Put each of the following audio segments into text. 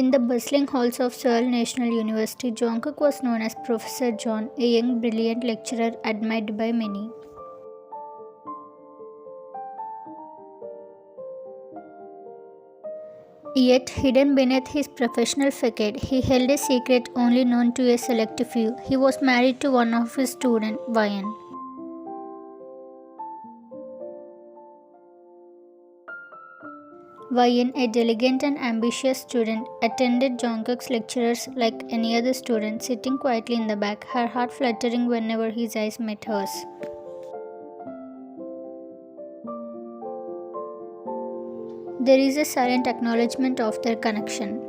In the bustling halls of Seoul National University, Jungkook was known as Professor John, a young, brilliant lecturer admired by many. Yet, hidden beneath his professional facade, he held a secret only known to a select few. He was married to one of his students, Ryan. Ryan, a diligent and ambitious student, attended Jungkook's lectures like any other student, sitting quietly in the back, her heart fluttering whenever his eyes met hers. There is a silent acknowledgement of their connection.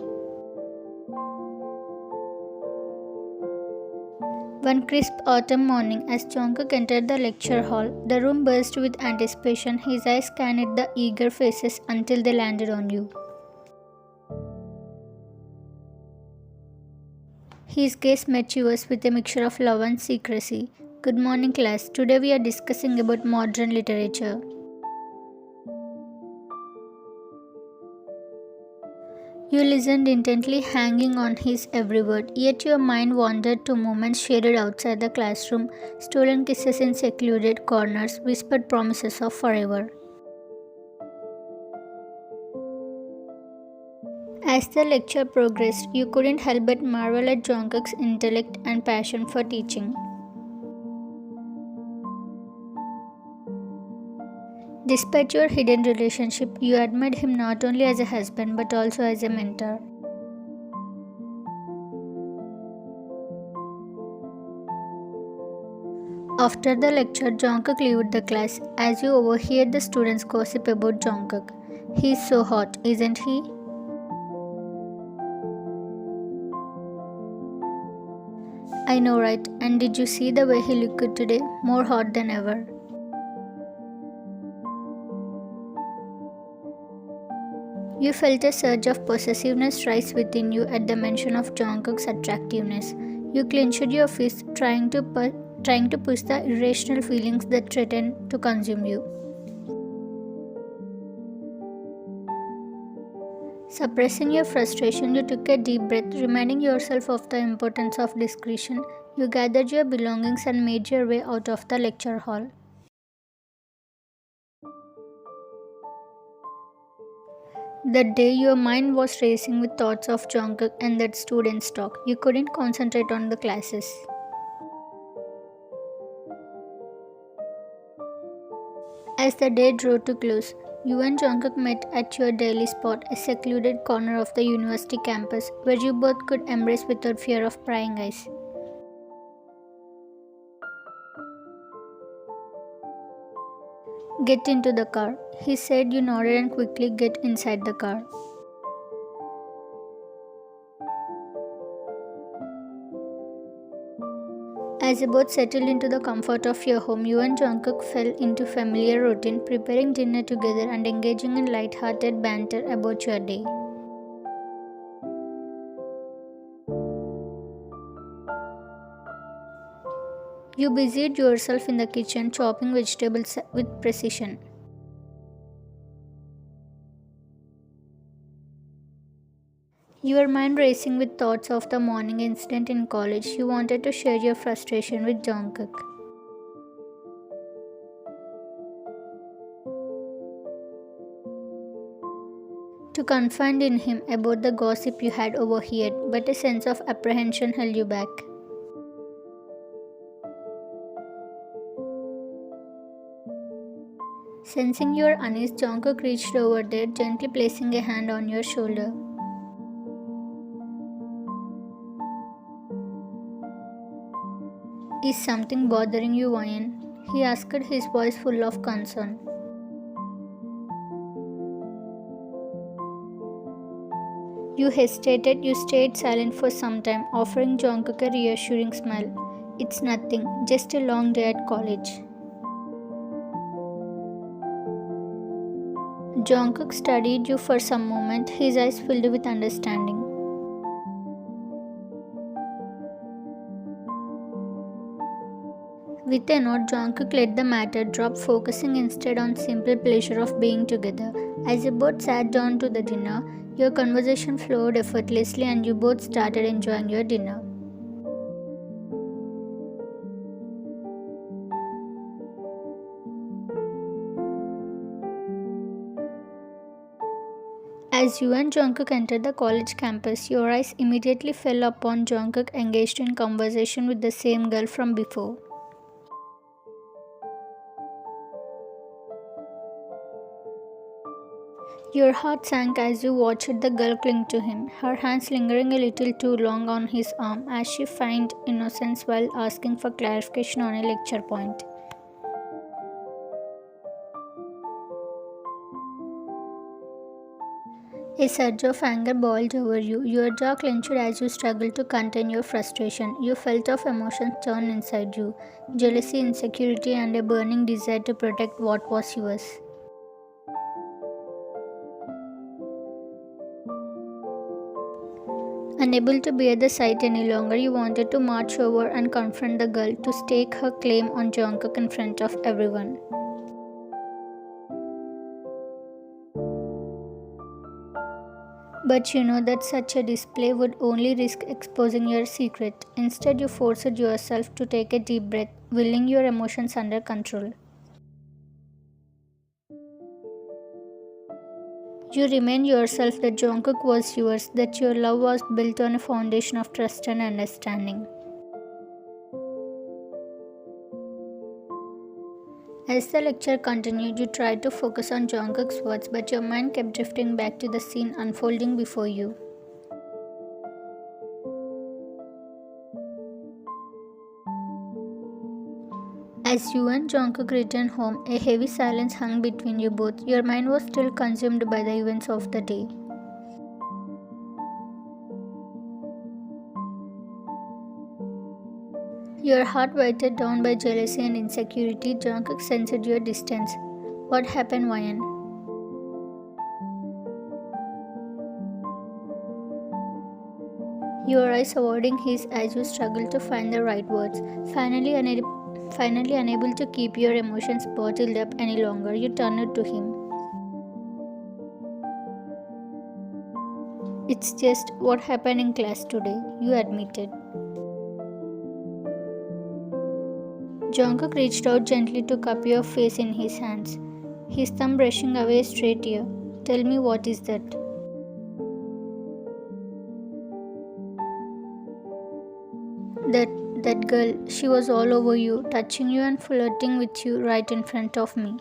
One crisp autumn morning, as Jungkook entered the lecture hall, the room burst with anticipation. His eyes scanned the eager faces until they landed on you. His gaze met yours with a mixture of love and secrecy. Good morning, class. Today we are discussing about modern literature. You listened intently, hanging on his every word, yet your mind wandered to moments shared outside the classroom, stolen kisses in secluded corners, whispered promises of forever. As the lecture progressed, you couldn't help but marvel at Jungkook's intellect and passion for teaching. Despite your hidden relationship, you admired him not only as a husband but also as a mentor. After the lecture, Jungkook left the class as you overheard the students gossip about Jungkook. He's so hot, isn't he? I know, right? And did you see the way he looked today? More hot than ever. You felt a surge of possessiveness rise within you at the mention of Jungkook's attractiveness. You clenched your fists, trying to push the irrational feelings that threatened to consume you. Suppressing your frustration, you took a deep breath, reminding yourself of the importance of discretion. You gathered your belongings and made your way out of the lecture hall. That day, your mind was racing with thoughts of Jungkook and that student's talk. You couldn't concentrate on the classes. As the day drew to close, you and Jungkook met at your daily spot, a secluded corner of the university campus where you both could embrace without fear of prying eyes. Get into the car, he said. You nodded and quickly get inside the car. As you both settled into the comfort of your home, you and Jungkook fell into familiar routine, preparing dinner together and engaging in light-hearted banter about your day. You busied yourself in the kitchen, chopping vegetables with precision. Your mind racing with thoughts of the morning incident in college. You wanted to share your frustration with Jungkook. To confide in him about the gossip you had overheard, but a sense of apprehension held you back. Sensing your unease, Jungkook reached over there, gently placing a hand on your shoulder. Is something bothering you, Ryan? He asked, his voice full of concern. You hesitated. You stayed silent for some time, offering Jungkook a reassuring smile. It's nothing, just a long day at college. Jungkook studied you for some moment, his eyes filled with understanding. With a nod, Jungkook let the matter drop, focusing instead on simple pleasure of being together. As you both sat down to the dinner, Your conversation flowed effortlessly and you both started enjoying your dinner. As you and Jungkook entered the college campus, your eyes immediately fell upon Jungkook engaged in conversation with the same girl from before. Your heart sank as you watched the girl cling to him, her hands lingering a little too long on his arm as she feigned innocence while asking for clarification on a lecture point. A surge of anger boiled over you. Your jaw clenched as you struggled to contain your frustration. You felt of emotions turn inside you, jealousy, insecurity, and a burning desire to protect what was yours. Unable to bear the sight any longer, you wanted to march over and confront the girl, to stake her claim on Jungkook in front of everyone. But you know that such a display would only risk exposing your secret. Instead, you forced yourself to take a deep breath, willing your emotions under control. You remind yourself that Jungkook was yours, that your love was built on a foundation of trust and understanding. As the lecture continued, you tried to focus on Jungkook's words, but your mind kept drifting back to the scene unfolding before you. As you and Jungkook returned home, a heavy silence hung between you both. Your mind was still consumed by the events of the day. Your heart weighted down by jealousy and insecurity. Jungkook sensed your distance. What happened, Ryan? Your eyes avoiding his as you struggled to find the right words. Finally unable to keep your emotions bottled up any longer, you turned to him. It's just what happened in class today, you admitted. Jungkook reached out gently to cup your face in his hands, his thumb brushing away a stray tear. Tell me, what is that? That girl, she was all over you, touching you and flirting with you right in front of me.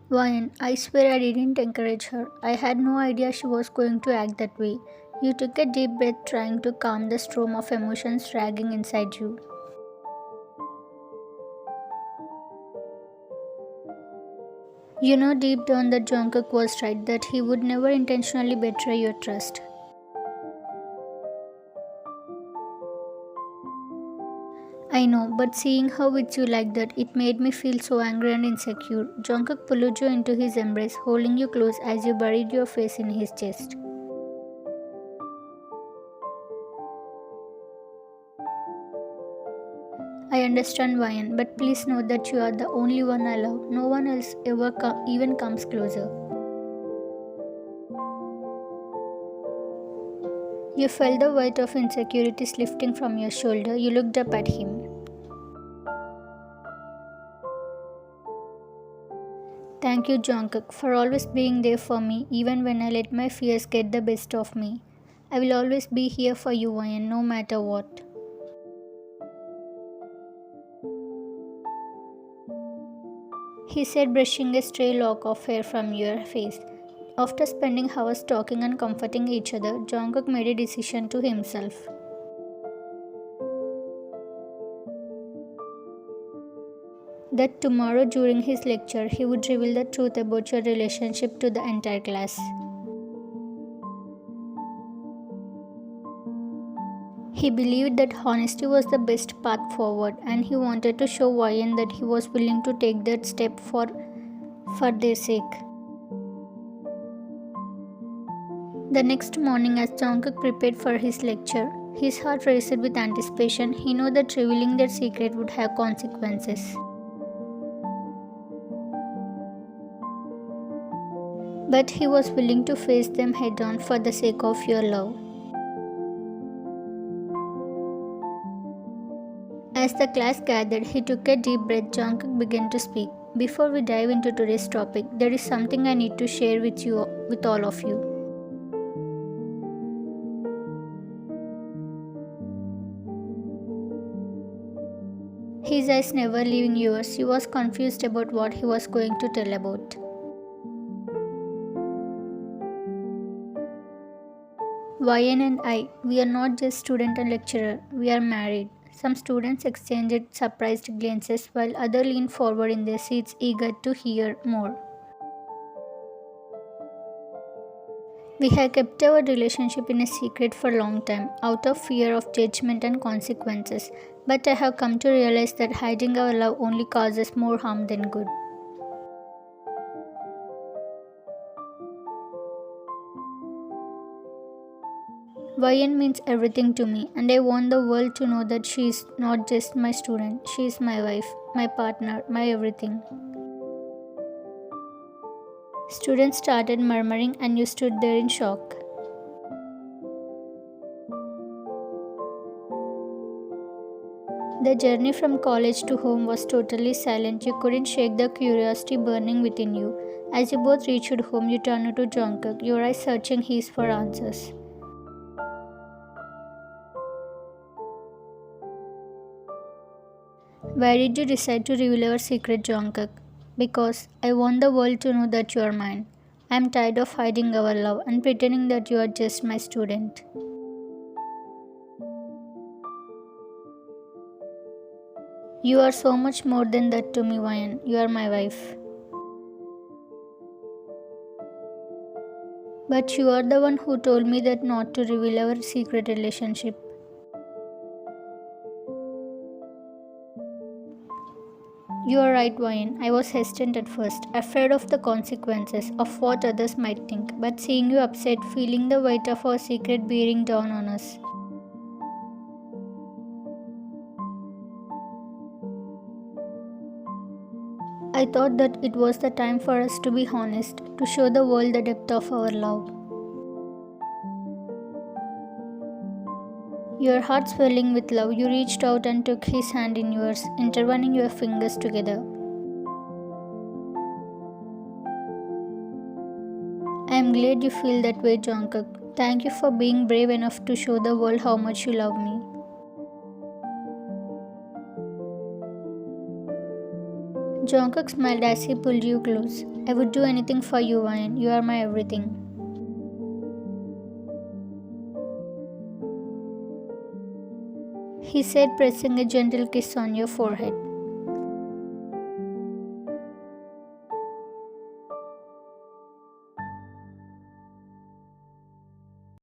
Ryan, I swear I didn't encourage her. I had no idea she was going to act that way. You took a deep breath, trying to calm the storm of emotions dragging inside you. You know deep down that Jungkook was right, that he would never intentionally betray your trust. I know, but seeing her with you like that, it made me feel so angry and insecure. Jungkook pulled you into his embrace, holding you close as you buried your face in his chest. I understand, Ryan, but please know that you are the only one I love. No one else ever even comes closer. You felt the weight of insecurities lifting from your shoulder. You looked up at him. Thank you, Jungkook, for always being there for me, even when I let my fears get the best of me. I will always be here for you, Ryan, no matter what. He said, brushing a stray lock of hair from your face. After spending hours talking and comforting each other, Jungkook made a decision to himself. That tomorrow during his lecture, he would reveal the truth about your relationship to the entire class. He believed that honesty was the best path forward, and he wanted to show Ryan that he was willing to take that step for their sake. The next morning, as Jungkook prepared for his lecture, his heart raced with anticipation. He knew that revealing their secret would have consequences. But he was willing to face them head on for the sake of your love. As the class gathered, he took a deep breath. Jungkook began to speak. Before we dive into today's topic, there is something I need to share with all of you. His eyes never leaving yours. He was confused about what he was going to tell about. YN and I, we are not just student and lecturer, we are married. Some students exchanged surprised glances while others leaned forward in their seats eager to hear more. We have kept our relationship in a secret for a long time, out of fear of judgment and consequences. But I have come to realize that hiding our love only causes more harm than good. YN means everything to me, and I want the world to know that she is not just my student, she is my wife, my partner, my everything. Students started murmuring, and you stood there in shock. The journey from college to home was totally silent. You couldn't shake the curiosity burning within you. As you both reached home, you turned to Jungkook, your eyes searching his for answers. Why did you decide to reveal our secret, Jungkook? Because I want the world to know that you are mine. I am tired of hiding our love and pretending that you are just my student. You are so much more than that to me, Vayan. You are my wife. But you are the one who told me that not to reveal our secret relationship. You are right, Vayan. I was hesitant at first, afraid of the consequences, of what others might think. But seeing you upset, feeling the weight of our secret bearing down on us. I thought that it was the time for us to be honest, to show the world the depth of our love. Your heart swelling with love, you reached out and took his hand in yours, intertwining your fingers together. I am glad you feel that way, Jungkook. Thank you for being brave enough to show the world how much you love me. Jungkook smiled as he pulled you close. I would do anything for you, Ryan. You are my everything. He said, pressing a gentle kiss on your forehead.